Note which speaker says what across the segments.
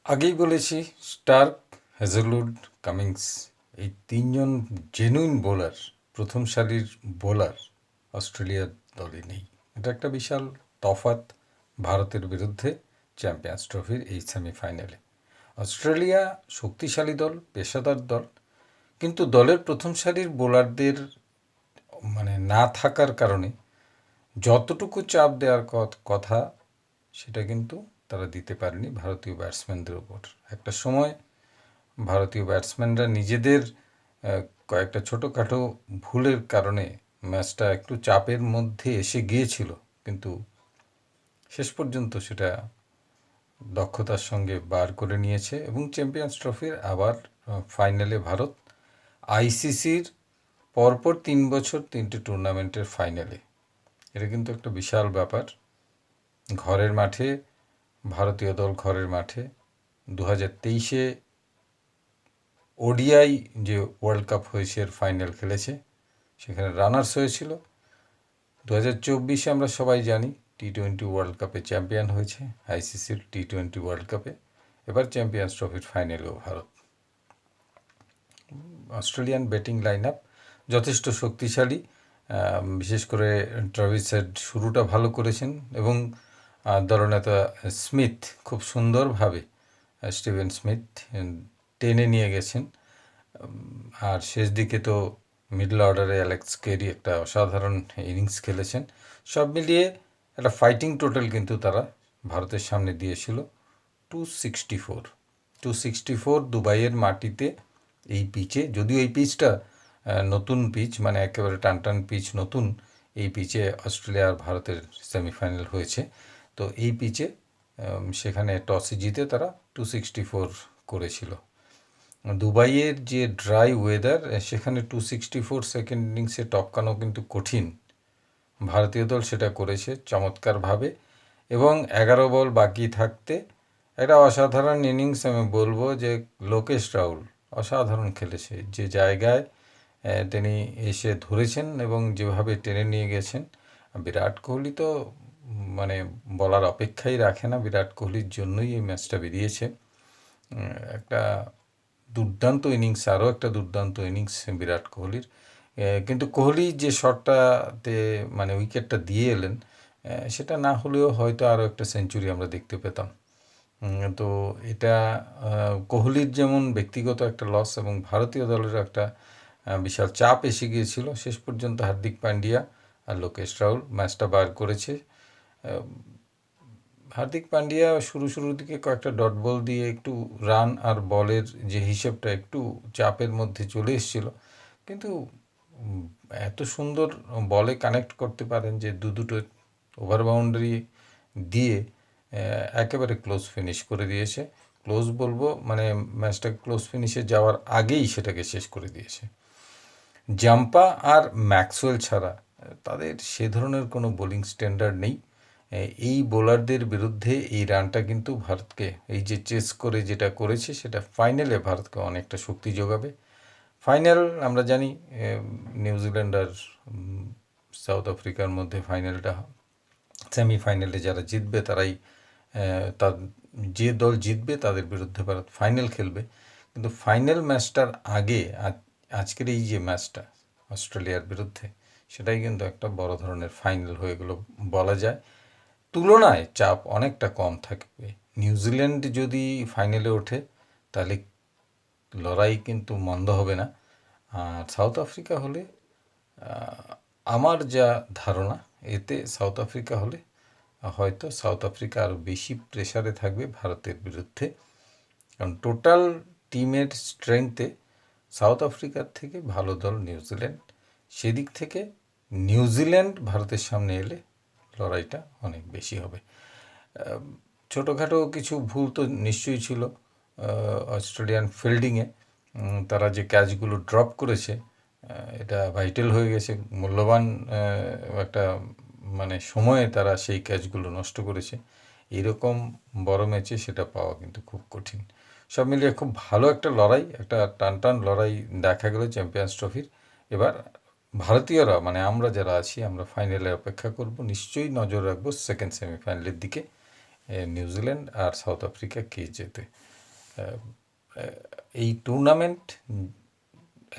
Speaker 1: আগেই বলেছি, Starc, Hazlewood, Cummins এই তিনজন জেনুইন বোলার, প্রথম সারির বোলার অস্ট্রেলিয়ার দলে নেই। এটা একটা বিশাল তফাৎ ভারতের বিরুদ্ধে চ্যাম্পিয়ন্স ট্রফির এই সেমিফাইনালে। অস্ট্রেলিয়া শক্তিশালী দল, পেশাদার দল, কিন্তু দলের প্রথম সারির বোলারদের না থাকার কারণে যতটুকু চাপ দেওয়ার কথা সেটা কিন্তু তারা দিতে পারেনি ভারতীয় ব্যাটসম্যানদের ওপর। একটা সময় ভারতীয় ব্যাটসম্যানরা নিজেদের কয়েকটা ছোটোখাটো ভুলের কারণে ম্যাচটা একটু চাপের মধ্যে এসে গিয়েছিল, কিন্তু শেষ পর্যন্ত সেটা দক্ষতার সঙ্গে বার করে নিয়েছে এবং চ্যাম্পিয়ন্স ট্রফির আবার ফাইনালে ভারত, আইসিসির পরপর 3 বছর 3টে টুর্নামেন্টের ফাইনালে। এটা কিন্তু একটা বিশাল ব্যাপার। ঘরের মাঠে, ভারতীয় দল ঘরের মাঠে 2023-এ ওডিআই যে ওয়ার্ল্ড কাপ হয়েছে এর ফাইনাল খেলেছে, সেখানে রানার্স হয়েছিল। 2024-এ আমরা সবাই জানি টি-20 ওয়ার্ল্ড কাপে চ্যাম্পিয়ন হয়েছে, আইসিসির টি-20 ওয়ার্ল্ড কাপে। এবার চ্যাম্পিয়ন্স ট্রফির ফাইনালেও Bharat. Australian batting line up যথেষ্ট শক্তিশালী, বিশেষ করে ট্রাভিস হেড শুরুটা ভালো করেছেন এবং দলনেতা স্মিথ খুব সুন্দরভাবে, স্টিভেন স্মিথ টেনে নিয়ে গেছেন। আর শেষ দিকে তো মিডল অর্ডারে অ্যালেক্স কেরি একটা অসাধারণ ইনিংস খেলেছেন। সব মিলিয়ে একটা ফাইটিং টোটাল কিন্তু তারা ভারতের সামনে দিয়েছিল। 264 দুবাইয়ের মাটিতে এই পিচে, যদিও এই পিচটা নতুন পিচ, মানে একেবারে টান পিচ নতুন। এই পিচে অস্ট্রেলিয়া আর ভারতের সেমিফাইনাল হয়েছে। তো এই পিচে সেখানে টসে জিতে তারা 264 করেছিল। দুবাইয়ের যে ড্রাই ওয়েদার, সেখানে 264 সেকেন্ড ইনিংসে টপকানো কিন্তু কঠিন। ভারতীয় দল সেটা করেছে চমৎকারভাবে এবং 11 বল বাকি থাকতে একটা অসাধারণ ইনিংস আমি বলবো যে লোকেশ রাহুল অসাধারণ খেলেছে। যে জায়গায় তিনি এসে ধরেছেন এবং যেভাবে টেনে নিয়ে গেছেন। বিরাট কোহলি তো বলার অপেক্ষাই রাখে না, বিরাট কোহলির জন্যই এই ম্যাচটা বেরিয়েছে। একটা দুর্দান্ত ইনিংস, আরও একটা দুর্দান্ত ইনিংস বিরাট কোহলির। কিন্তু কোহলি যে শটটাতে উইকেটটা দিয়ে এলেন, সেটা না হলেও হয়তো আরও একটা সেঞ্চুরি আমরা দেখতে পেতাম। তো এটা কোহলির যেমন ব্যক্তিগত একটা লস এবং ভারতীয় দলের একটা বিশাল চাপ এসে গিয়েছিল। শেষ পর্যন্ত হার্দিক পান্ডিয়া আর লোকেশ রাহুল ম্যাচটা বার করেছে। হার্দিক পান্ডিয়া শুরুর দিকে কয়েকটা ডট বল দিয়ে একটু রান আর বলের যে হিসেবটা একটু চাপের মধ্যে চলে এসেছিল, কিন্তু এত সুন্দর বলে কানেক্ট করতে পারেন যে দুটো ওভার বাউন্ডারি দিয়ে একেবারে ক্লোজ ফিনিশ করে দিয়েছে। ক্লোজ বলবো ম্যাচটা ক্লোজ ফিনিশে যাওয়ার আগেই সেটাকে শেষ করে দিয়েছে। জাম্পা আর ম্যাক্সওয়েল ছাড়া তাদের সে ধরনের কোনো বোলিং স্ট্যান্ডার্ড নেই। এই বোলারদের বিরুদ্ধে এই রানটা কিন্তু ভারতকে, এই যে চেস করে যেটা করেছে, সেটা ফাইনালে ভারতকে অনেকটা শক্তি যোগাবে। ফাইনাল আমরা জানি নিউজিল্যান্ড আর সাউথ আফ্রিকার মধ্যে ফাইনালটা, সেমিফাইনালে যারা জিতবে তারাই, যে দল জিতবে তাদের বিরুদ্ধে ভারত ফাইনাল খেলবে। কিন্তু ফাইনাল ম্যাচটার আগে আজকের এই যে ম্যাচটা অস্ট্রেলিয়ার বিরুদ্ধে, সেটাই কিন্তু একটা বড় ধরনের ফাইনাল হয়ে গেল বলা যায়। তুলনায় চাপ অনেকটা কম থাকবে। নিউজিল্যান্ড যদি ফাইনালে ওঠে তাহলে লড়াই কিন্তু মন্দ হবে না। আর সাউথ আফ্রিকা হলে, আমার যা ধারণা, এতে সাউথ আফ্রিকা হলে হয়তো সাউথ আফ্রিকা আরও বেশি প্রেসারে থাকবে ভারতের বিরুদ্ধে। কারণ টোটাল টিমের স্ট্রেংথে সাউথ আফ্রিকার থেকে ভালো দল নিউজিল্যান্ড। সেদিক থেকে নিউজিল্যান্ড ভারতের সামনে এলে লড়াইটা অনেক বেশি হবে। ছোটোখাটো কিছু ভুল তো নিশ্চয়ই ছিল অস্ট্রেলিয়ান ফিল্ডিংয়ে। তারা যে ক্যাচগুলো ড্রপ করেছে, এটা ভাইটাল হয়ে গেছে। মূল্যবান একটা সময়ে তারা সেই ক্যাচগুলো নষ্ট করেছে। এইরকম বড় ম্যাচে সেটা পাওয়া কিন্তু খুব কঠিন। সব মিলিয়ে খুব ভালো একটা লড়াই, একটা টান লড়াই দেখা গেল চ্যাম্পিয়ন্স ট্রফির। এবার ভারতীয়রা, আমরা যারা আছি, আমরা ফাইনালে অপেক্ষা করব। নিশ্চয়ই নজর রাখবো সেকেন্ড সেমিফাইনালের দিকে, নিউজিল্যান্ড আর সাউথ আফ্রিকা কে জেতে। এই টুর্নামেন্ট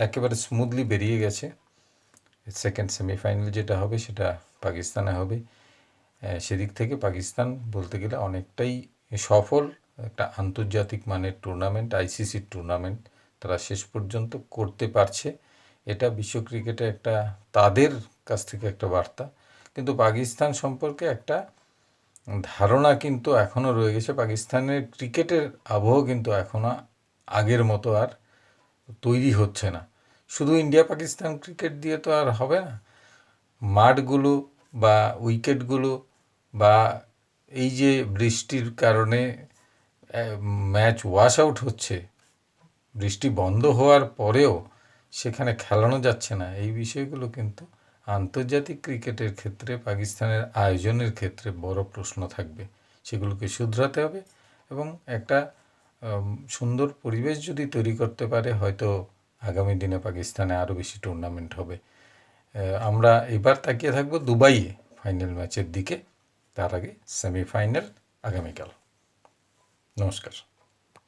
Speaker 1: একেবারে স্মুথলি বেরিয়ে গেছে। সেকেন্ড সেমিফাইনাল যেটা হবে সেটা পাকিস্তানে হবে। সেদিক থেকে পাকিস্তান বলতে গেলে অনেকটাই সফল। একটা আন্তর্জাতিক মানের টুর্নামেন্ট, আইসিসির টুর্নামেন্ট তারা শেষ পর্যন্ত করতে পারছে। এটা বিশ্ব ক্রিকেটে একটা তাদের কাছ থেকে একটা বার্তা। কিন্তু পাকিস্তান সম্পর্কে একটা ধারণা কিন্তু এখনও রয়ে গেছে। পাকিস্তানের ক্রিকেটের আবহ কিন্তু এখনও আগের মতো আর তৈরি হচ্ছে না। শুধু ইন্ডিয়া পাকিস্তান ক্রিকেট দিয়ে তো আর হবে না। মাঠগুলো বা উইকেটগুলো বা এই যে বৃষ্টির কারণে ম্যাচ ওয়াশ আউট হচ্ছে, বৃষ্টি বন্ধ হওয়ার পরেও সেখানে খেলানো যাচ্ছে না, এই বিষয়গুলো কিন্তু আন্তর্জাতিক ক্রিকেটের ক্ষেত্রে পাকিস্তানের আয়োজনের ক্ষেত্রে বড় প্রশ্ন থাকবে। সেগুলোকে শুধরাতে হবে এবং একটা সুন্দর পরিবেশ যদি তৈরি করতে পারে, হয়তো আগামী দিনে পাকিস্তানে আরও বেশি টুর্নামেন্ট হবে। আমরা এবার তাকিয়ে থাকবো দুবাইয়ে ফাইনাল ম্যাচের দিকে। তার আগে সেমিফাইনাল আগামীকাল। নমস্কার।